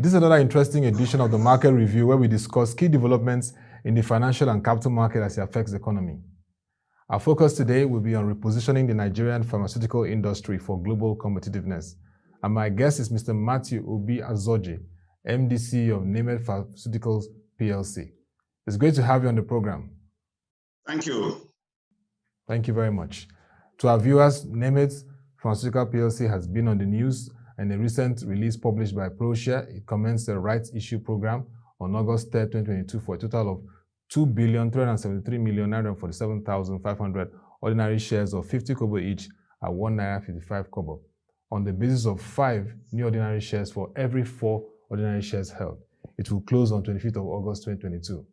It is another interesting edition of the Market Review where we discuss key developments in the financial and capital market as it affects the economy. Our focus today will be on repositioning the Nigerian pharmaceutical industry for global competitiveness. And my guest is Mr. Mathew Azoji, MD of Neimeth Pharmaceuticals Plc. It's great to have you on the program. Thank you. Thank you very much. To our viewers, Neimeth Pharmaceuticals Plc has been on the news. In a recent release published by ProShare, it commenced a rights issue program on August 3, 2022 for a total of 2,373,947,500 ordinary shares of 50 kobo each at 1 naira 55 kobo on the basis of 5 new ordinary shares for every 4 ordinary shares held. It will close on 25th of August 2022.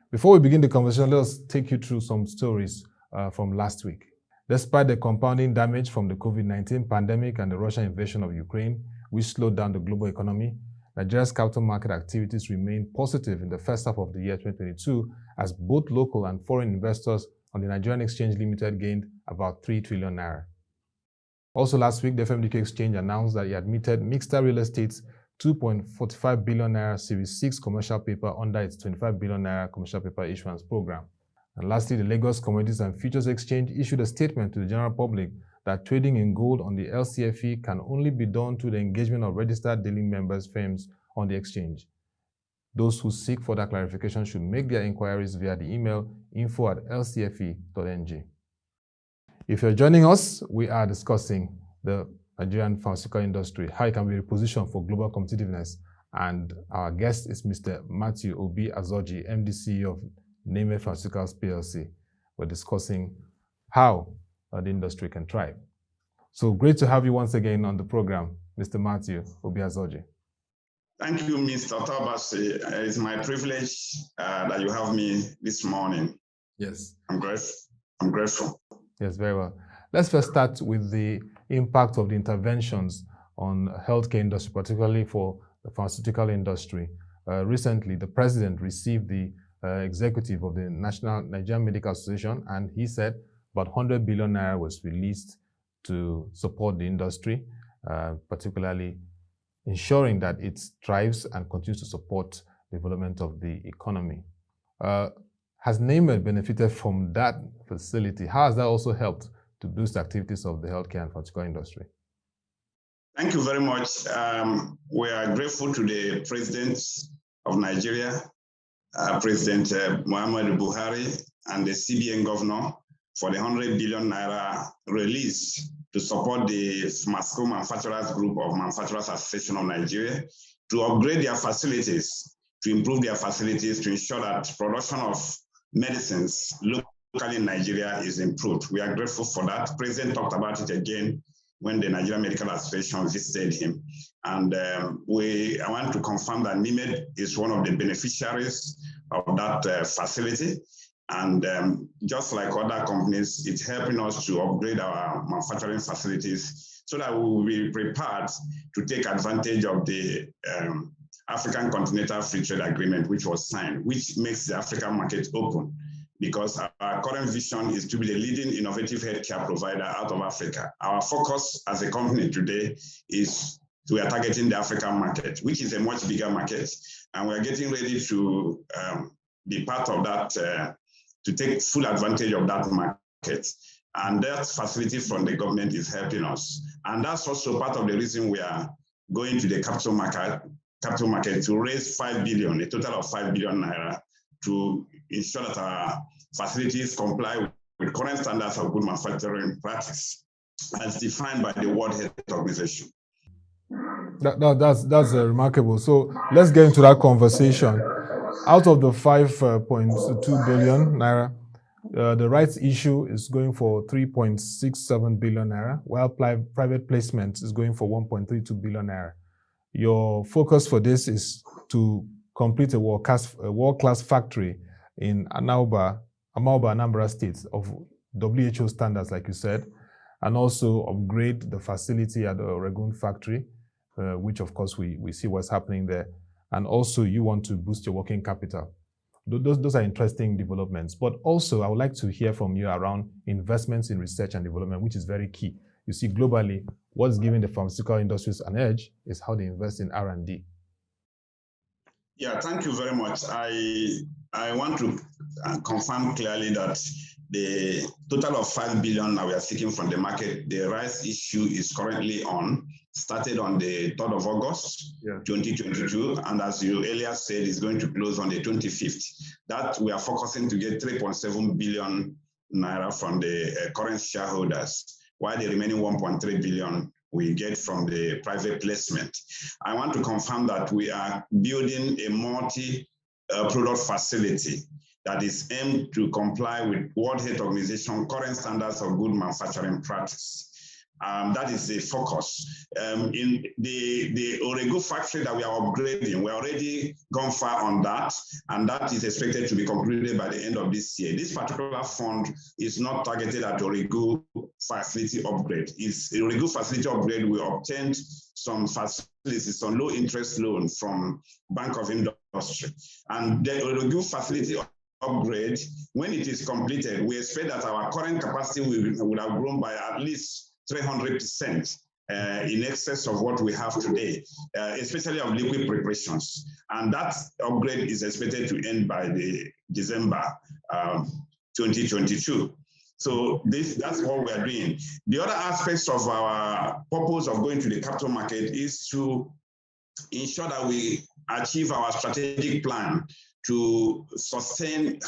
Before we begin the conversation, let us take you through some stories from last week. Despite the compounding damage from the COVID-19 pandemic and the Russian invasion of Ukraine, which slowed down the global economy, Nigeria's capital market activities remained positive in the first half of the year 2022 as both local and foreign investors on the Nigerian Exchange Limited gained about 3 trillion naira. Also last week, the FMDQ Exchange announced that it admitted Mixta Real Estate's 2.45 billion naira Series 6 commercial paper under its 25 billion naira commercial paper issuance program. And lastly, the Lagos Commodities and Futures Exchange issued a statement to the general public that trading in gold on the LCFE can only be done through the engagement of registered dealing members firms on the exchange. Those who seek further clarification should make their inquiries via the email info@lcfe.ng. If you're joining us, we are discussing the Nigerian pharmaceutical industry, how it can be repositioned for global competitiveness. And our guest is Mr. Mathew Azoji, MD of Neimeth Pharmaceuticals Plc. We're discussing how the industry can thrive. So great to have you once again on the program, Mr. Mathew Azoji. Thank you, Mr. Ottoabasi. It's my privilege that you have me this morning. Yes. I'm grateful. Yes, very well. Let's first start with the impact of the interventions on healthcare industry, particularly for the pharmaceutical industry. Recently, the president received the executive of the Nigerian Medical Association, and he said about 100 billion naira was released to support the industry, particularly ensuring that it thrives and continues to support the development of the economy. Has Neimeth benefited from that facility? How has that also helped to boost activities of the healthcare and pharmaceutical industry? Thank you very much. We are grateful to the President of Nigeria, President Muhammadu Buhari, and the CBN governor for the 100 billion naira release to support the Pharmaceutical Manufacturers Group of Manufacturers Association of Nigeria to upgrade their facilities, to improve their facilities, to ensure that production of medicines locally in Nigeria is improved. We are grateful for that. The President talked about it again when the Nigerian Medical Association visited him. And I want to confirm that Neimeth is one of the beneficiaries of that facility. And just like other companies, it's helping us to upgrade our manufacturing facilities so that we will be prepared to take advantage of the African Continental Free Trade Agreement, which was signed, which makes the African market open, because our current vision is to be the leading innovative healthcare provider out of Africa. Our focus as a company today is we are targeting the African market, which is a much bigger market, and we are getting ready to be part of that, to take full advantage of that market. And that facility from the government is helping us. And that's also part of the reason we are going to the capital market to raise 5 billion, a total of 5 billion naira, to ensure that our facilities comply with current standards of good manufacturing practice as defined by the World Health Organization. That's remarkable. So let's get into that conversation. Out of the 5.2 billion naira, the rights issue is going for 3.67 billion naira, while private placement is going for 1.32 billion naira. Your focus for this is to complete a world-class factory in Amauba, Anambra State of WHO standards, like you said, and also upgrade the facility at the Oregon factory, which of course we see what's happening there. And also you want to boost your working capital. Those are interesting developments. But also I would like to hear from you around investments in research and development, which is very key. You see, globally, what's giving the pharmaceutical industries an edge is how they invest in R&D. Yeah, thank you very much. I want to confirm clearly that the total of 5 billion that we are seeking from the market, the rice issue is currently on, started on the 3rd of August, 2022. And as you earlier said, it's going to close on the 25th. That we are focusing to get 3.7 billion naira from the current shareholders, while the remaining 1.3 billion we get from the private placement. I want to confirm that we are building a multi-product facility that is aimed to comply with World Health Organization current standards of good manufacturing practice. That is the focus. In the Oregu factory that we are upgrading, we're already gone far on that, and that is expected to be concluded by the end of this year. This particular fund is not targeted at Oregu facility upgrade. It's Oregu facility upgrade. We obtained some facilities, some low interest loan from Bank of Industry. And the Oregu facility upgrade, when it is completed, we expect that our current capacity will have grown by at least 300% in excess of what we have today, especially of liquid preparations. And that upgrade is expected to end by the December 2022. So that's what we are doing. The other aspects of our purpose of going to the capital market is to ensure that we achieve our strategic plan to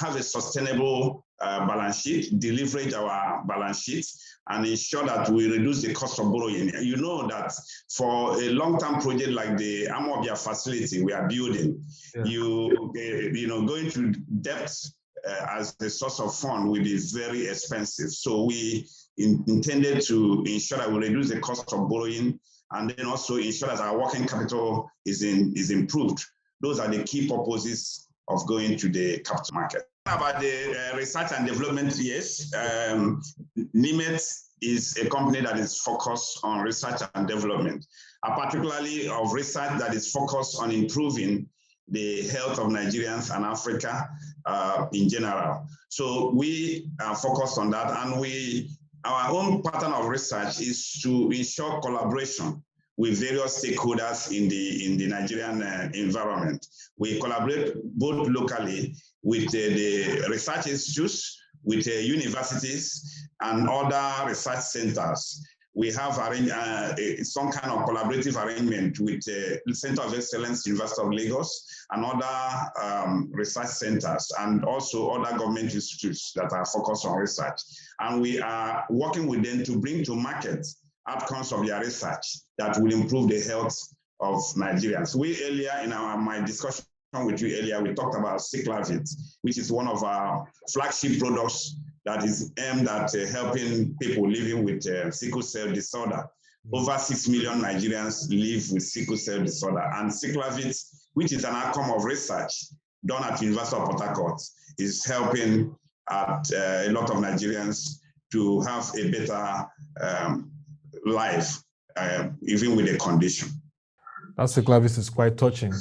have a sustainable balance sheet, deleverage our balance sheet, and ensure that we reduce the cost of borrowing. You know that for a long-term project like the Amobia facility we are building, going to debt as the source of fund will be very expensive. So we intended to ensure that we reduce the cost of borrowing, and then also ensure that our working capital is improved. Those are the key purposes of going to the capital market. About the research and development, yes, Neimeth is a company that is focused on research and development, particularly of research that is focused on improving the health of Nigerians and Africa in general. So we are focused on that, and our own pattern of research is to ensure collaboration with various stakeholders in the Nigerian environment. We collaborate both locally with the research institutes, with universities, and other research centers. We have some kind of collaborative arrangement with the Center of Excellence, University of Lagos, and other research centers, and also other government institutes that are focused on research. And we are working with them to bring to market outcomes of their research that will improve the health of Nigerians. We earlier in my discussion with you earlier, we talked about Cyclavit, which is one of our flagship products that is aimed at helping people living with sickle cell disorder. Over 6 million Nigerians live with sickle cell disorder, and Cyclavit, which is an outcome of research done at University of Port Harcourt, is helping a lot of Nigerians to have a better life, even with a condition. That Cyclavit is quite touching.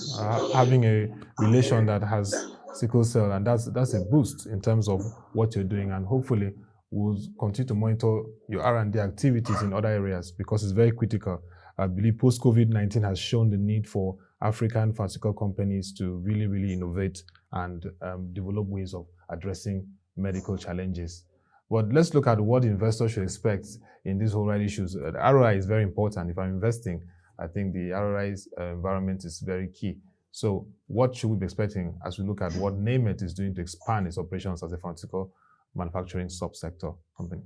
Having a relation that has sickle cell, and that's a boost in terms of what you're doing, and hopefully we'll continue to monitor your R&D activities in other areas because it's very critical. I believe post-COVID-19 has shown the need for African pharmaceutical companies to really, really innovate and develop ways of addressing medical challenges. But let's look at what investors should expect in these whole right issues. The ROI is very important. If I'm investing, I think the ROI's environment is very key. So what should we be expecting as we look at what Neimeth is doing to expand its operations as a pharmaceutical manufacturing subsector company?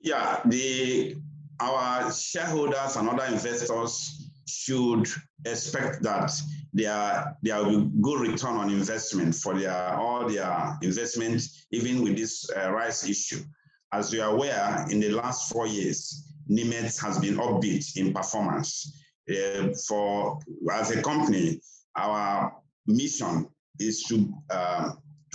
Yeah, our shareholders and other investors should expect that there will be good return on investment for all their investment, even with this rice issue. As you are aware, in the last 4 years, Neimeth has been upbeat in performance. As a company, our mission is to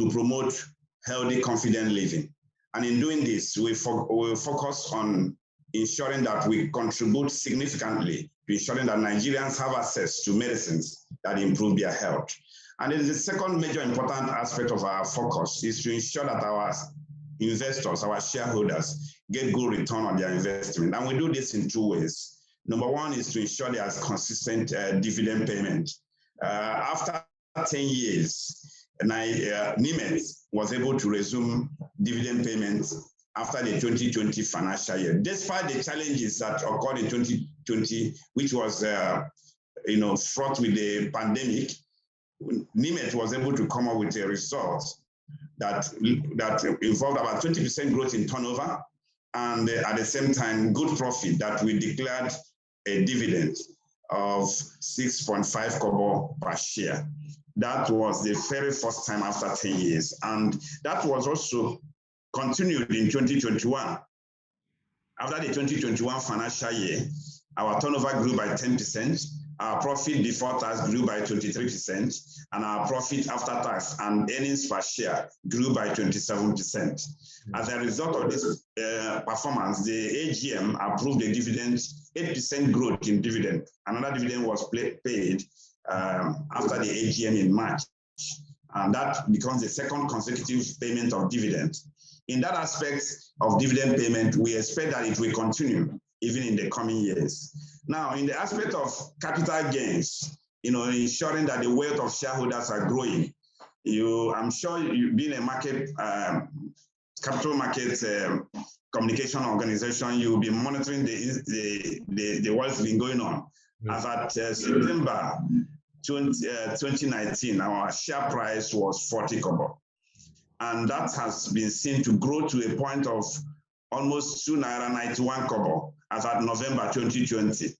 promote healthy, confident living. And in doing this, we will focus on ensuring that we contribute significantly to ensuring that Nigerians have access to medicines that improve their health. And then the second major important aspect of our focus is to ensure that our investors, our shareholders, get good return on their investment. And we do this in 2 ways. Number one is to ensure there's consistent dividend payment. After 10 years, Neimeth was able to resume dividend payments after the 2020 financial year, despite the challenges that occurred in 2020, which was fraught with the pandemic. Neimeth was able to come up with a result that involved about 20% growth in turnover, and at the same time, good profit that we declared a dividend of 6.5 kobo per share. That was the very first time after 10 years. And that was also continued in 2021. After the 2021 financial year, our turnover grew by 10%, our profit before tax grew by 23%, and our profit after tax and earnings per share grew by 27%. As a result of this performance, the AGM approved a dividend, 8% growth in dividend. Another dividend was paid after the AGM in March, and that becomes the second consecutive payment of dividend. In that aspect of dividend payment, we expect that it will continue even in the coming years. Now, in the aspect of capital gains, ensuring that the wealth of shareholders are growing, I'm sure you've been a market, capital market communication organization, you'll be monitoring the what's been going on. As at September 2019, our share price was 40 kobo. And that has been seen to grow to a point of almost 2.91 kobo as at November 2020.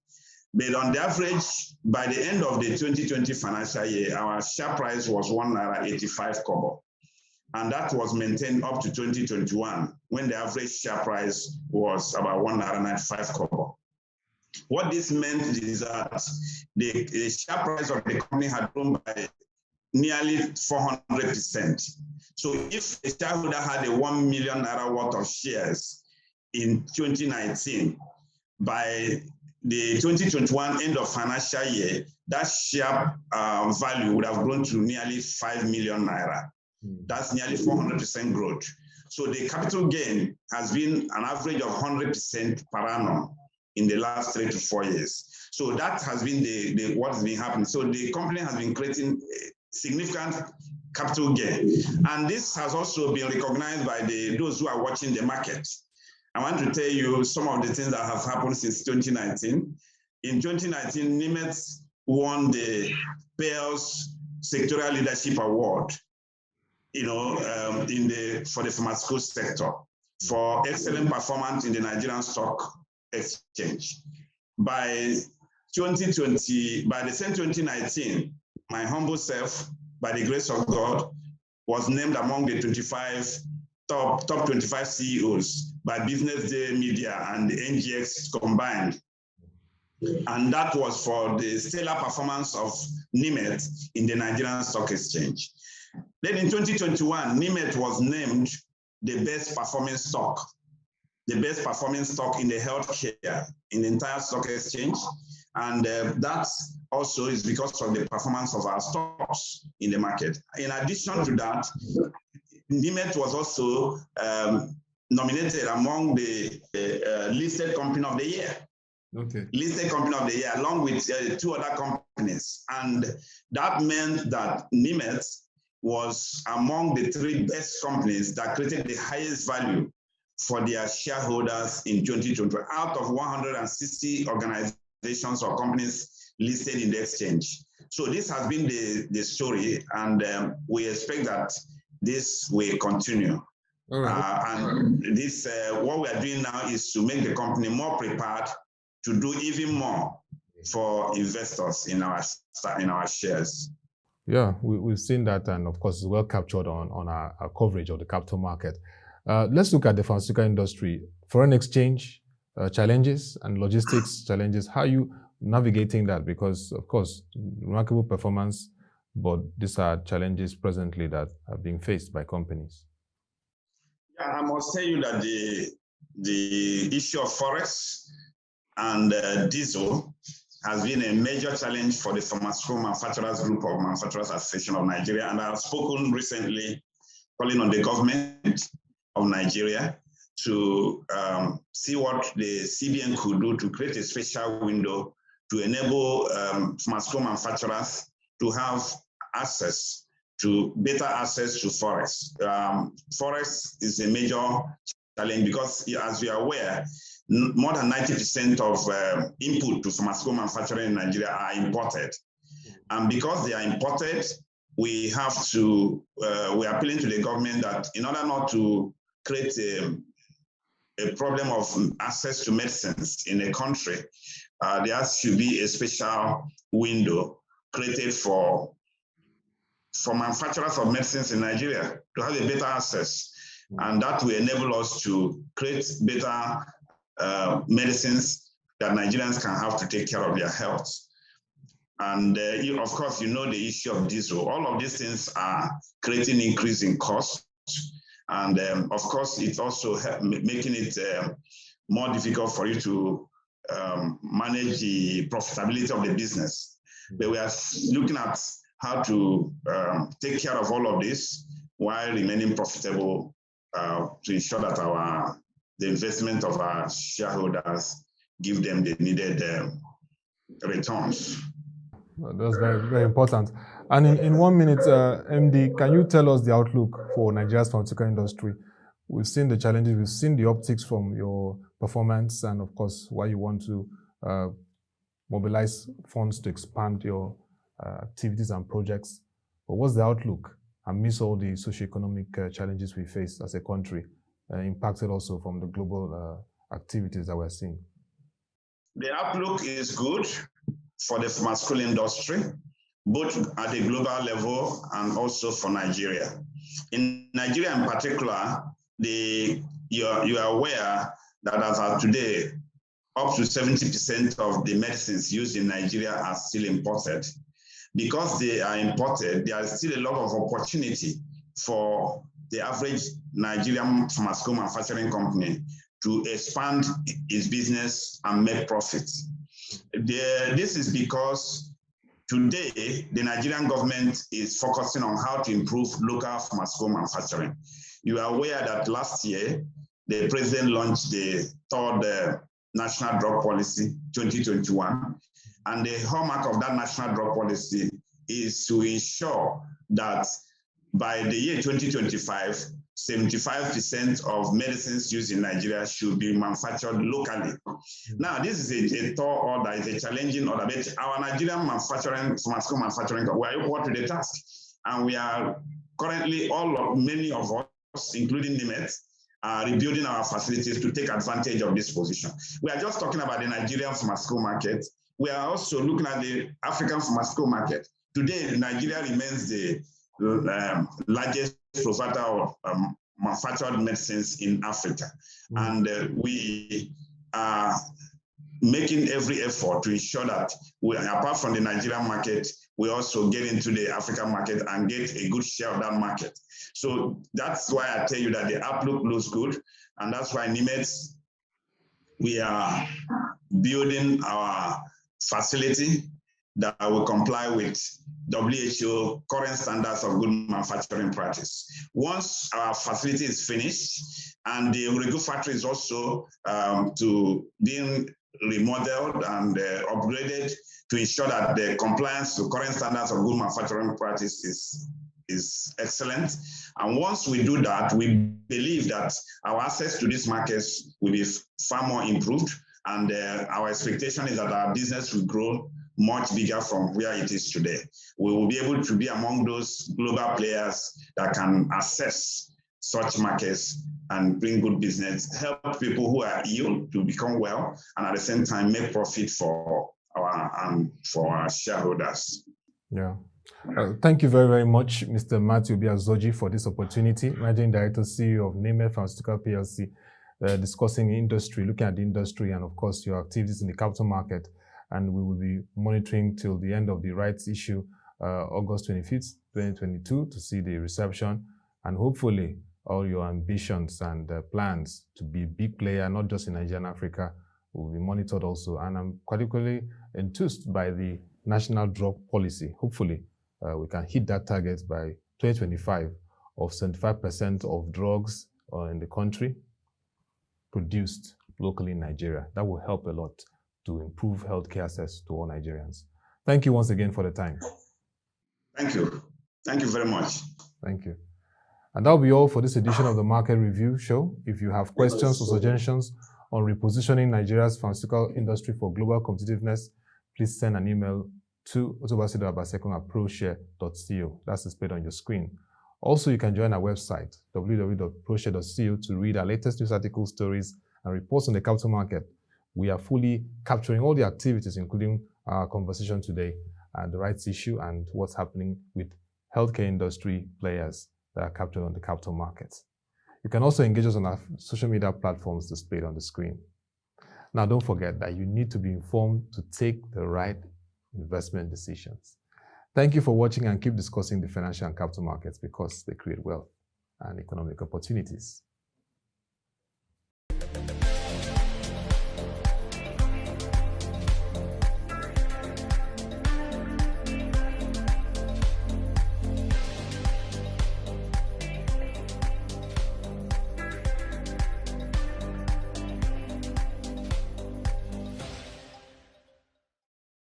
But on the average, by the end of the 2020 financial year, our share price was 1.85 kobo. And that was maintained up to 2021, when the average share price was about 1.95 kobo. What this meant is that the share price of the company had grown by nearly 400%. So if a shareholder had a 1 million naira worth of shares in 2019, by the 2021 end of financial year, that share value would have grown to nearly 5 million naira. That's nearly 400% growth. So the capital gain has been an average of 100% per annum in the last 3 to 4 years. So that has been what has been happening. So the company has been creating significant capital gain. And this has also been recognized by those who are watching the market. I want to tell you some of the things that have happened since 2019. In 2019, Neimeth won the PELS Sectorial Leadership Award, for the pharmaceutical sector for excellent performance in the Nigerian Stock Exchange. By the same 2019, my humble self, by the grace of God, was named among the top 25 CEOs by Business Day Media and the NGX combined. And that was for the stellar performance of Neimeth in the Nigerian Stock Exchange. Then in 2021, Neimeth was named the best performing stock in the healthcare in the entire stock exchange. And that also is because of the performance of our stocks in the market. In addition to that, Neimeth was also nominated among the listed company of the year. Okay. Listed company of the year, along with 2 other companies. And that meant that Neimeth was among the 3 best companies that created the highest value for their shareholders in 2020, out of 160 organizations or companies listed in the exchange. So this has been the story, and we expect that this will continue. All right. This, what we are doing now is to make the company more prepared to do even more for investors in our shares. Yeah, we've seen that, and of course, it's well captured on our coverage of the capital market. Let's look at the pharmaceutical industry. Foreign exchange challenges and logistics challenges. How are you navigating that? Because, of course, remarkable performance, but these are challenges presently that are being faced by companies. Yeah, I must tell you that the issue of forex and diesel has been a major challenge for the Pharmaceutical Manufacturers Group of Manufacturers Association of Nigeria. And I have spoken recently calling on the government of Nigeria to see what the CBN could do to create a special window to enable pharmaceutical manufacturers to have access to better access to forests. Forest is a major challenge because, as we are aware, more than 90% of input to pharmaceutical manufacturing in Nigeria are imported. And because they are imported, we have to, we're appealing to the government that in order not to create a problem of access to medicines in a country, there should be a special window created for manufacturers of medicines in Nigeria to have a better access. And that will enable us to create better medicines that Nigerians can have to take care of their health. And of course, you know the issue of diesel. All of these things are creating increase in costs. And of course, it's also making it more difficult for you to manage the profitability of the business. But we are looking at how to take care of all of this while remaining profitable to ensure that the investment of our shareholders give them the needed returns. That's very, very important. And in 1 minute, MD, can you tell us the outlook for Nigeria's pharmaceutical industry? We've seen the challenges, we've seen the optics from your performance, and of course, why you want to mobilize funds to expand your activities and projects. But what's the outlook amidst all the socioeconomic challenges we face as a country, impacted also from the global activities that we're seeing? The outlook is good for the pharmaceutical industry, both at the global level and also for Nigeria. In Nigeria in particular, you are aware that as of today, up to 70% of the medicines used in Nigeria are still imported. Because they are imported, there is still a lot of opportunity for the average Nigerian pharmaceutical manufacturing company to expand its business and make profits. This is because today, the Nigerian government is focusing on how to improve local pharmaceutical manufacturing. You are aware that last year, the president launched the third National Drug Policy 2021. And the hallmark of that National Drug Policy is to ensure that by the year 2025, 75% of medicines used in Nigeria should be manufactured locally. Now, this is a tall order, it's a challenging order, but our Nigerian pharmaceutical manufacturing, we are equal to the task. And we are currently, many of us, including Neimeth, are rebuilding our facilities to take advantage of this position. We are just talking about the Nigerian pharmaceutical market. We are also looking at the African pharmaceutical market. Today, Nigeria remains the largest provider of manufactured medicines in Africa. And we are making every effort to ensure that apart from the Nigerian market, we also get into the African market and get a good share of that market. So that's why I tell you that the outlook looks good. And that's why Neimeth, we are building our facility that will comply with WHO current standards of good manufacturing practice. Once our facility is finished and the Uregu factory is also being remodeled and upgraded to ensure that the compliance to current standards of good manufacturing practice is excellent. And once we do that, we believe that our access to these markets will be far more improved. And our expectation is that our business will grow much bigger from where it is today. We will be able to be among those global players that can access such markets and bring good business, help people who are ill to become well, and at the same time make profit for our shareholders. Yeah. Thank you very, very much, Mr. Mathew Azoji, for this opportunity. Managing Director, CEO of Neimeth Pharmaceuticals Plc, discussing industry, looking at the industry, and of course your activities in the capital market. And we will be monitoring till the end of the rights issue, August 25th, 2022, to see the reception, and hopefully all your ambitions and plans to be a big player, not just in Nigeria and Africa, will be monitored also. And I'm particularly enthused by the National Drug Policy. Hopefully, we can hit that target by 2025 of 75% of drugs in the country produced locally in Nigeria. That will help a lot to improve healthcare access to all Nigerians. Thank you once again for the time. Thank you. Thank you very much. Thank you. And that'll be all for this edition of the Market Review Show. If you have questions or suggestions on repositioning Nigeria's pharmaceutical industry for global competitiveness, please send an email to Ottoabasi.Abasiekong@proshare.co. That's displayed on your screen. Also, you can join our website, www.proshare.co, to read our latest news articles, stories, and reports on the capital market. We are fully capturing all the activities, including our conversation today, and the rights issue, and what's happening with healthcare industry players that are captured on the capital markets. You can also engage us on our social media platforms displayed on the screen. Now, don't forget that you need to be informed to take the right investment decisions. Thank you for watching, and keep discussing the financial and capital markets, because they create wealth and economic opportunities.